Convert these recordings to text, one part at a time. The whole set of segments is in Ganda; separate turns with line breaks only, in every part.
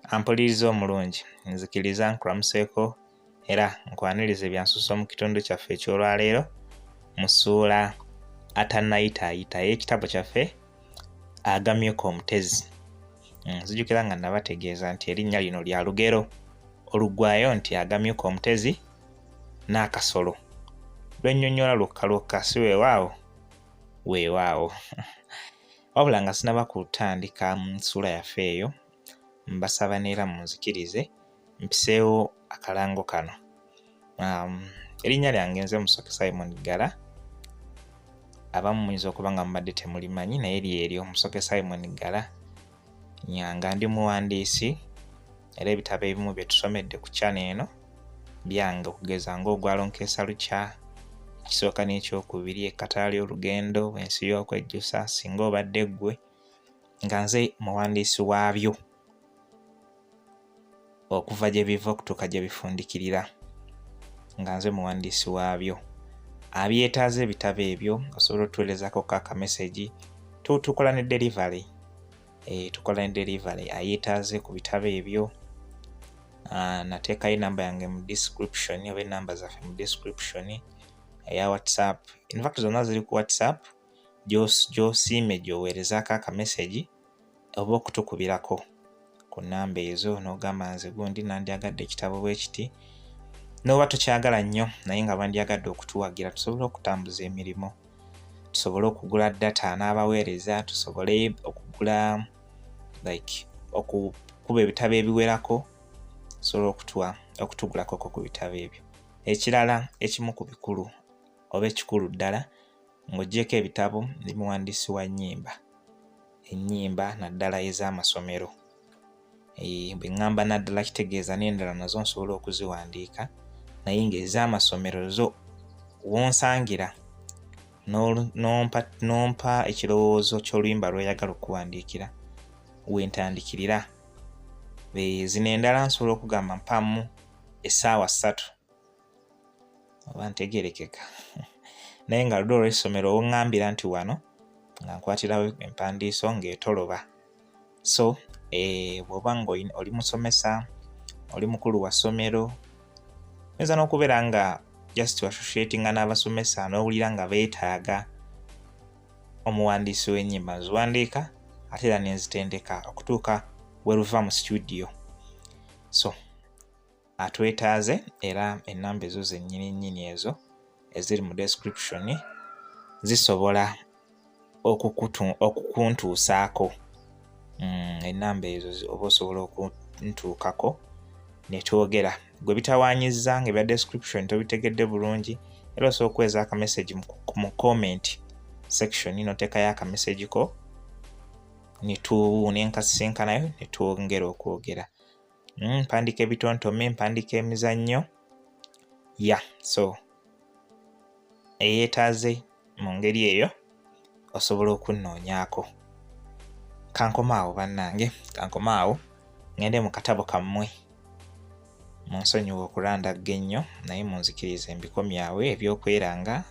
Ampuliriza omulungi, nzikiriza nkulamuseeko era nkwaniriza byansusso mu kitundu kyaffe eky'olwaleero mu ssuula atannayitaayita y'ekitabo kyaffe Agamyeko omutezi. Nzijukira nga nabategeeza nti erinnya lino lya lugero oluggwayo nti agamyeko omutezi n'akasolo. Lwennyonnyola lwokka si weewaawo weewaawo. Wabula nga sinaba kutandika mu nsuula yaffe eyo, mbasaba neera munzikirize mpiseewo akalango kano. Erinnya lyange nze Musoke Simon Gala. Abamu muyinza okuba nga mubadde temulimanyi naye lyeryo Musoke Simon Gala. Nga ndi muwandiisi era ebitabo ebimu bye tusomedde ku channel eno byange okugeza ng'ogwalo Nkeesa Lukya, ekisooka n'ekyokubiri, ekkata ly'olugendo, ensi y'okwejjusa, singa obadde ggwe, nga nze muwandiisi waabyo okuva gye biva okutuuka gye bifundikirira, nga nze muwandiisi waabyo. Abyetaaze ebitabo ebyo osobola otuweerezako ka message tukola ne delivery. Tukola ne delivery ayeetaaze ku bitabo ebyo. Nateekayo enamba yange mu description oba enamba zaffe mu description eya WhatsApp. In fact zonna ziri ku WhatsApp, gy'osiime gy'oweerezaako aka message oba okutukubirako ku nnamba ezo n'ogamba nze gundi nandyagadde ekitabo bwe kiti, n'oba tokyagala nnyo naye nga bandyagadde okutuwagira tusobole okutambuza emirimu, tusobole okugula data n'abaweereza, tusobole okugula okukuba ebitabo ebiwerako, tusobole okutugulako ku bitabo ebyo. Ekirala ekimu ku bikulu oba ekikulu ddala ng'oggyeko ebitabo ndi muwandiisi wa nnyimba, ennyimba naddala ez'amasomero. Bwe ŋŋamba naddala kitegeeza n'endala nazo nsobola okuziwandiika naye ng'ez'amasomero zo wonsangira n'ompa ekirowoozo ky'oluyimba lw'oyagala okuwandiikira wentandikirira. Zino endala nsobola okugamba mpamu essaawa 3 oba ntegeerekeka naye nga ludo olw'essomero woŋŋambira nti wano nga nkwatirawo empandiiso ng'etoloba. So bw'oba nga oli musomesa, oli mukulu wa ssomero, oyinza n'okubeera nga just associatinga n'abasomesa n'owulira nga beetaaga omuwandiisi w'ennyimba, nziwandiika ate era nenzitendeka okutuuka we luva mu studio. So atwetaaze era ennamba ezo zennyini ezo eziri mu description zisobola okukuntuusaako. Ennamba ezo oba osobola okuntuukako ne twogera. Gwe bitawaanyizza ng'ebya description tobitegedde bulungi, era osobola okuweeza aka message mu comment section n'oteekayo aka message ko nenkasisinkanayo ne twongera okwogera. Mpandiika ebitontome, mpandiika emizannyo. So eyeetaaze mu ngeri eyo osobola okunnoonyaako. Kankomaawo bannange, kankomaawo ngende mu katabo kammwe. Munsonyiwa okulandagga ennyo naye munzikirize mbikomyawe ebyokweranga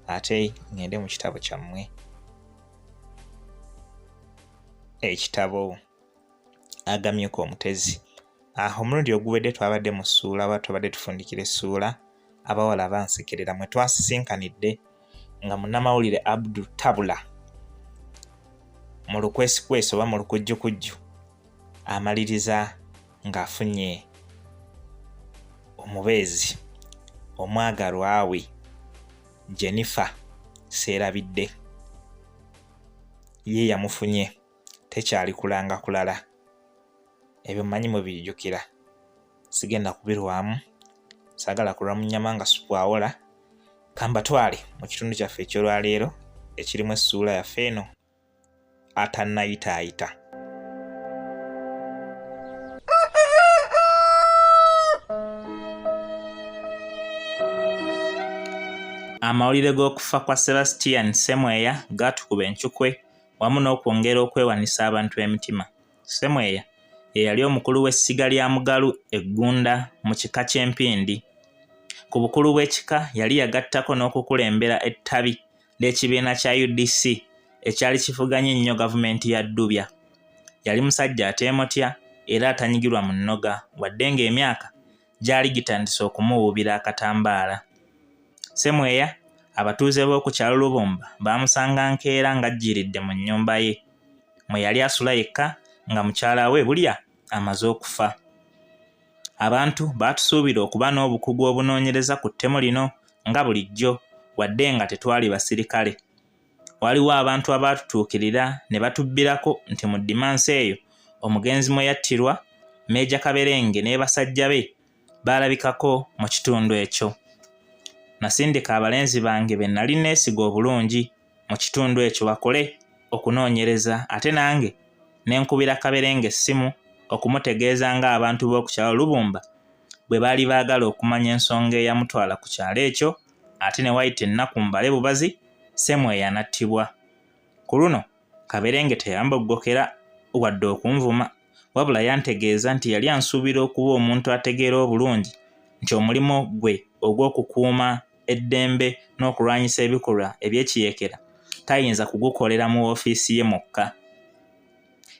ate ngende mu kitabo kyammwe. Ekitabo Agamyeko omutezi. Omulundi oguwedde twabadde mu ssuula oba twabadde tufundikira essuula abawala bansekerera mwe twasisinkanidde nga munnamawulire Abdul Tabula mu lukwesikwesi oba mu lukujjukujju amaliriza ng'afunye omubeezi omwagalwa we Jennifer Seerabidde. Ye yamufunye, tekyali kulanga kulala. Ebyo mmanyi mubijjukira, sigenda kubirwamu, saagala kulwa mu nnyama nga supu awola. Kambatwale mu kitundu kyaffe eky'olwaleero ekirimu essuula yaffe eno atannayitaayita. Amawulire g'okufa kwa Sebastian Semweya gaatukuba enkyukwe wamu n'okwongera okwewanisa abantu emitima. Semweya ye yali omukulu w'essiga lya Mugalu eggunda mu kika ky'Empindi. Ku bukulu bw'ekika yali yagattako n'okukulembera ettabi ly'ekibiina kya UDC ekyali kivuganya ennyo gavumenti ya Ddubya. Yali musajja ateemotya era atanyigirwa mu nnoga wadde ng'emyaka gyali gitandise okumuwuubira akatambaala. Ssemweya abatuuze b'oku kyalo Lubumba baamusanga nkeera ng'ajjiridde mu nnyumba ye mwe yali asula yekka nga mukyala we bulya amaze okufa. Abantu baatusuubira okuba n'obukugu obunoonyereza ku ttemu lino nga bulijjo wadde nga tetwali basirikale. Waliwo abantu abaatutuukirira ne batubbirako nti mu Ddimansi eyo omugenzi mwe yattirwa Meeja Kaberenge ne basajja be baalabikako mu kitundu ekyo. Nasindika abalenzi bange be nnali neesiga obulungi mu kitundu ekyo bakole okunoonyereza ate nange ne nkubira Kaberenge essimu okumutegeeza ng'abantu b'oku kyalo Lubumba bwe baali baagala okumanya ensonga eyamutwala ku kyalo ekyo ate ne wayita ennaku mbale bubazi Ssemweya anattibwa. Ku luno Kaberenge teyamboggokera wadde okunvuma wabula yantegeeza nti yali ansuubira okuba omuntu ategeera obulungi nti omulimu gwe ogw'okukuuma eddembe n'okulwanyisa ebikolwa eby'ekiyekera tayinza kugukolera mu woofiisi ye mokka.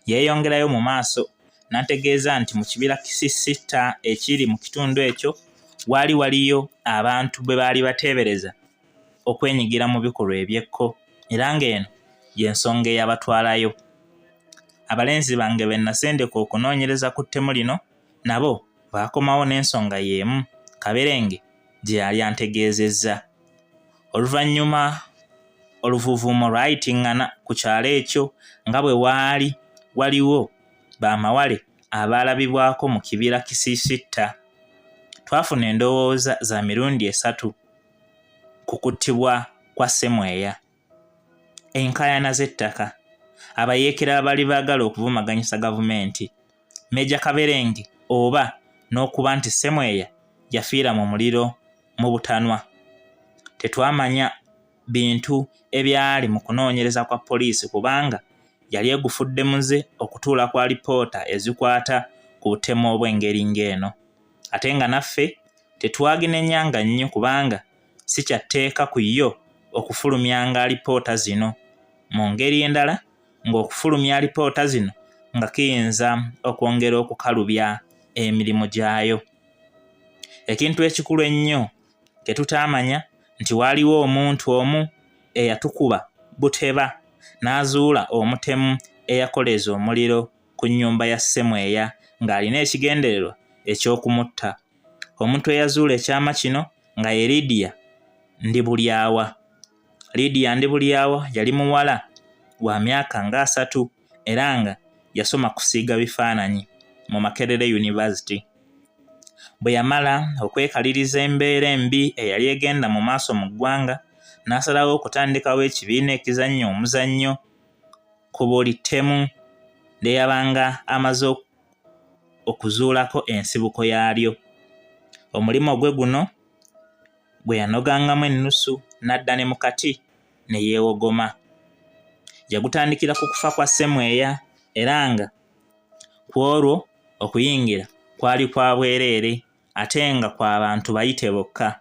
Yeeyongerayo mu maaso n'antegeeza nti mu kibira Kisisita ekiri mu kitundu ekyo waliyo abantu bwe baali bateebereza okwenyigira mu bikolwa eby'ekko era ng'eno y'ensonga eyabatwalayo. Abalenzi bange be nasendeka okunoonyereza ku ttemu lino nabo baakomawo n'ensonga y'emu Kaberenge gye yali antegeezezza. Oluvannyuma oluvuuvuumo lwayitiŋŋana ku kyalo ekyo nga bwe waliwo baamawale abaalabibwako mu kibira Kisisita. Twafuna endowooza za mirundi 3 ku kuttibwa kwa Ssemweya. Enkaayana z'ettaka, abayeekera abaali baagala okuvumaganyisa gavumenti, Meeja Kaberenge oba n'okuba nti Ssemweya yafiira mu muliro mu butanwa. Tetwamanya bintu ebyali mu kunoonyereza kwa poliisi kubanga yali egufudde muze okutuula kwa lipoota ezikwata ku butemu obw'engeri ng'eno. Ate nga naffe tetwaginenyanga nnyo kubanga si kya tteeka ku yo okufulumyanga lipoota zino. Mu ngeri endala ng'okufulumya lipoota zino nga kiyinza okwongera okukalubya emirimu gyayo. Ekintu ekikulu ennyo ke tutaamanya nti waaliwo omuntu omu eyatukuba buteba n'azuula omutemu eyakoleza omuliro ku nnyumba ya Ssemweya ng'alina ekigendererwa eky'okumutta. Omuntu eyazuula ekyama kino nga ye Lydia Ndibulyawa. Lydia Ndibulyawa yali muwala wa myaka nga 3 era nga yasoma kusiiga bifaananyi mu Makerere University. Bwe yamala okwekaliriza embeera embi eyali egenda mu maaso mu ggwanga n'asalawo okutandikawo ekibiina ekizannya omuzannyo ku buli ttemu lyeyabanga amaze okuzuulako ensibuko yaalyo. Omulimu gwe guno bwe yanogangamu ennusu n'adda ne mu kati ne yeewogoma. Yagutandikira ku kufa kwa Ssemweya era nga ku olwo okuyingira kwali kwa bwereere ate nga kwa bantu bayite bokka.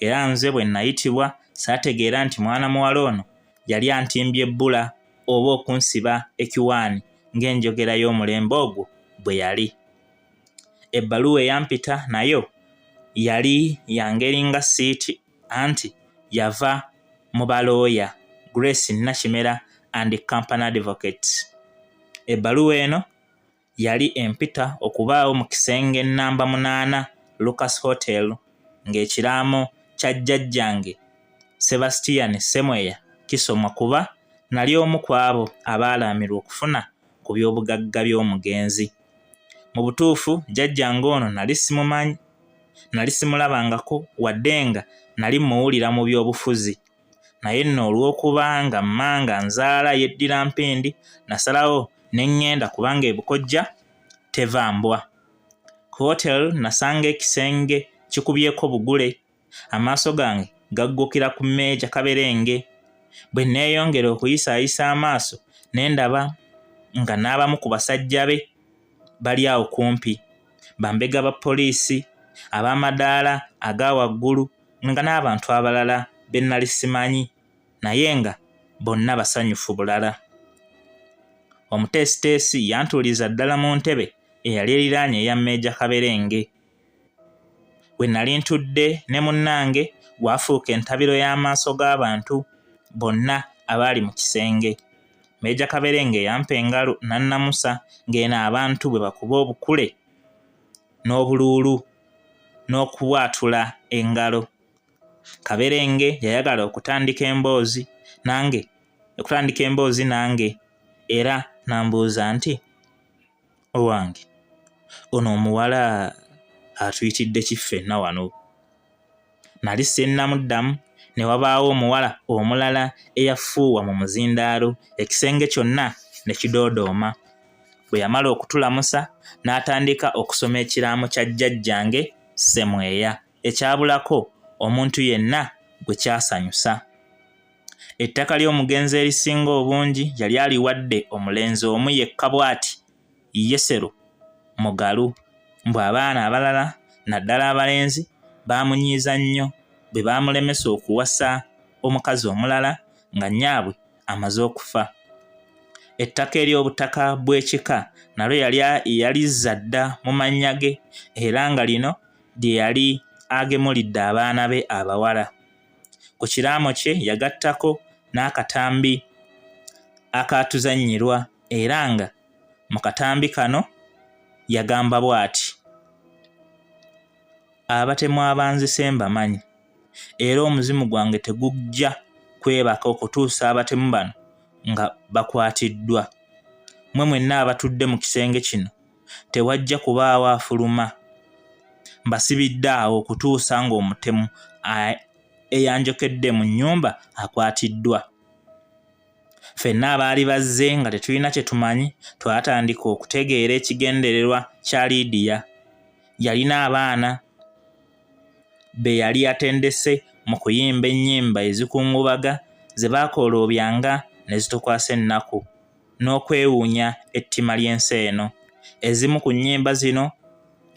Era nze bwe nayitibwa saategeera nti mwana muwala ono yali antimbye ebbula oba okunsiba ekiwaani ng'enjogera y'omulembe ogwo bwe yali. Ebbaluwa eyampita nayo yali yangeri nga siiti anti yava mu balooya Grace Nakimera and Company Advocates. Ebbaluwa eno yali empita okubaawo mu kisenge nnamba 8 Lucas Hotel ng'ekiraamo kya jjajjange Sebastian Ssemweya kisomwa kuba nali omu ku abo abaalaamirwa okufuna ku by'obugagga by'omugenzi. Mu butuufu jjajjange ono nali simumanyi, nali simulabangako wadde nga nali muwulira mu by'obufuzi. Naye nno olw'okubanga mmanga nzaala yeddira mpindi nasalawo ne ŋŋenda kubanga ebukojja teva mbwa. Ku hotel nasanga ekisenge kikubyeko bugule, amaaso gange gaggukira ku Meeja Kaberenge. Bwe neeyongera okuyisaayisa amaaso ne ndaba nga n'abamu ku basajja be bali awo kumpi, bambega ba poliisi, ab'amadaala aga waggulu nga n'abantu abalala be nnali simanyi naye nga bonna basanyufu bulala. Omuteesiteesi yantuuliza ddala mu ntebe eyali eriraanye eya Meeja Kaberenge. Bwe nali ntudde ne munnange waafuuka entabiro y'amaaso g'abantu bonna abaali mu kisenge. Meeja Kaberenge yampa engalo n'annamusa ng'eno abantu bwe bakuba obukule n'obuluulu n'okubwatula engalo. Kaberenge yayagala okutandika emboozi nange era n'ambuuza nti, owange, ono omuwala atuyitidde ki ffenna wano? Nali sennamuddamu ne wabaawo omuwala omulala eyafuuwa mu muzindaalo, ekisenge kyonna ne kidoodooma. Bwe yamala okutulamusa n'atandika okusoma ekiraamo kya jjajjange Ssemweya, ekyabulako omuntu yenna gwe kyasanyusa. Ettaka ly'omugenzi erisinga obungi yali aliwadde omulenzi omu yekka bw'ati, Yesero Mugalu, mbwe abaana abalala naddala abalenzi baamunyiiza nnyo bwe baamulemesa okuwasa omukazi omulala nga nnyaabwe amaze okufa. Ettaka ery'obutaka bw'ekika nalyo yalizza dda mu mannya ge era nga lino lye yali agemulidde abaana be abawala. Ku kiraamo kye yagattako n'akatambi akaatuzannyirwa era nga mu katambi kano yagamba bw'ati, abatemu abanzise mbamanyi era omuzimu gwange tegujja kwebaka okutuusa abatemu bano nga bakwatiddwa. Mmwe mwenna abatudde mu kisenge kino tewajja kubaawo afuluma. Mbasibidde awo okutuusa ng'omutemu eyanjokedde mu nnyumba akwatiddwa. Ffenna abaali bazze nga tetulina kye tumanyi twatandika okutegeera ekigendererwa kya Lidiya. Yalina abaana be yali atendese mu kuyimba ennyimba ezikungubaga ze baakolobyanga ne zitukwasa ennaku n'okwewuunya ettima ly'ensi eno. Ezimu ku nnyimba zino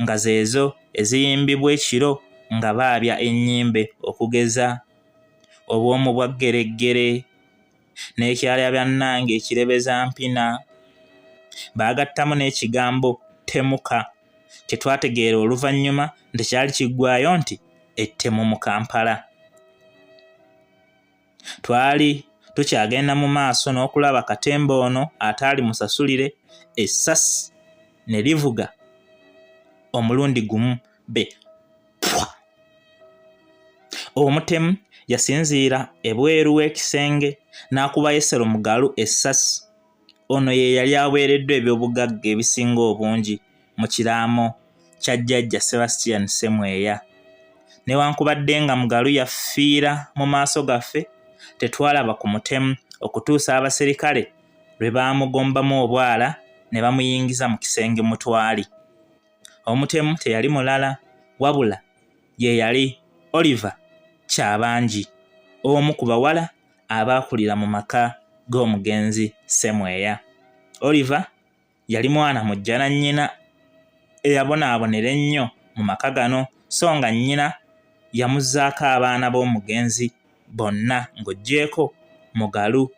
nga zeezo eziyimbibwa ekiro nga baabya ennyimbe okugeza obw'omu bwa ggereggere n'ekyalya byannange ekirebeza mpina. Baagattamu n'ekigambo temuka kye twategeera oluvannyuma nti kyali kiggwaayo nti ettemu mu Kampala. Twali tukyagenda mu maaso n'okulaba katemba ono ataali musasulire, essasi ne livuga omulundi gumu be pwa. Omutemu yasinziira ebweru w'ekisenge n'akuba Yesero Mugalu essasi. Ono ye yali aweereddwa eby'obugagga ebisinga obungi mu kiraamo kya jjajja Sebastian Ssemweya. Newankubadde nga Mugalu yafiira mu maaso gaffe, tetwalaba ku mutemu okutuusa abaserikale lwe baamugombamu obwala ne bamuyingiza mu kisenge mwe twali. Omutemu teyali mulala wabula ye yali Oliver Kyabangi, omu ku bawala abaakulira mu maka g'omugenzi Ssemweya. Oliver yali mwana mujja na nnyina eyabonaabonera ennyo mu maka gano, so nga nnyina yamuzzaako abaana b'omugenzi bonna ng'oggyeko Mugalu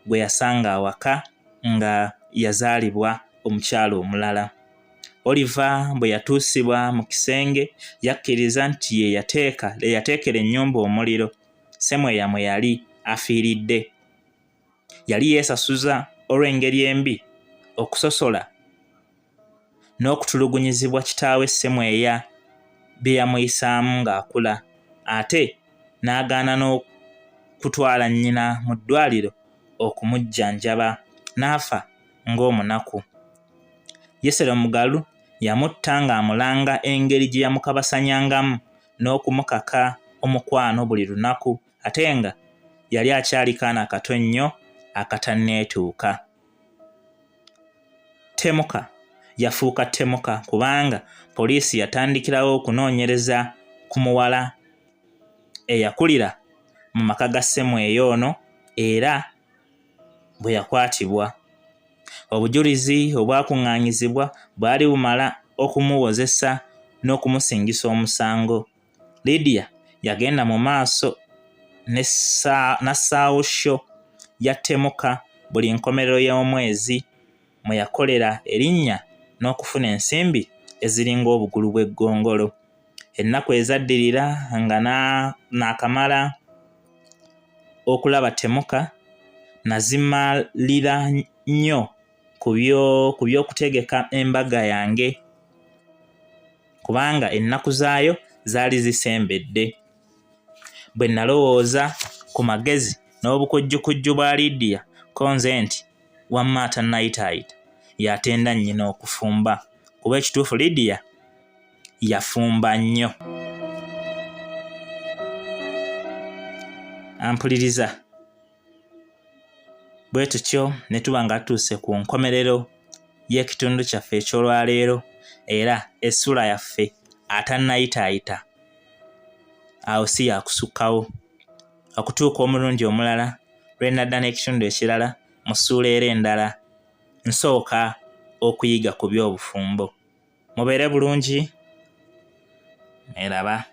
gwe yasanga awaka nga yazaalibwa omukyala omulala. Oliver bwe yatuusibwa mu kisenge yakkiriza nti ye yateekera ennyumba omuliro Ssemweya mwe yali afiiridde. Yali yeesasuza olw'engeri embi okusosola n'okutulugunyizibwa kitaawe Ssemweya bye yamuyisaamu ng'akula, ate n'agaana n'okutwala nnyina mu ddwaliro okumujjanjaba, n'afa ng'omunaku. Yesero Mugalu yamutta ng'amulanga engeri gye yamukabasanyangamu n'okumukaka omukwano buli lunaku, ate nga yali akyali kaana kato nnyo akatanneetuuka. Temuka yafuuka Temuka kubanga poliisi yatandikirawo okunoonyereza ku muwala eyakulira mu maka ga Ssemweya ono era bwe yakwatibwa. Obujulizi obwakuŋŋaanyizibwa bwali bumala okumuwozesa n'okumusingisa omusango. Lidiya yagenda mu maaso na ssaawo ya Temuka buli nkomerero y'omwezi mwe yakolera erinnya n'okufuna ensimbi eziringa obugulu bw'eggongolo. Ennaku ezaddirira nga naakamala okulaba Temuka nazimalira nnyo ku by'okutegeka embaga yange kubanga ennaku zaayo zaali zisembedde. Bwe nalowooza ku magezi n'obukujjukujju bwa Lydia ko nze nti wamma atannayitaayita yatenda nnyina okufumba kuba ekituufu Lydia yafumba nnyo. Ampuliriza, bwe tutyo ne tuba nga tutuuse ku nkomerero y'ekitundu kyaffe eky'olwaleero era essula yaffe atannayitaayita awo si yakusukkawo okutuuka omulundi omulala lwe nadda n'ekitundu ekirala mu ssuula era endala nsooka okuyiga ku by'obufumbo. Mubeere bulungi, meraba.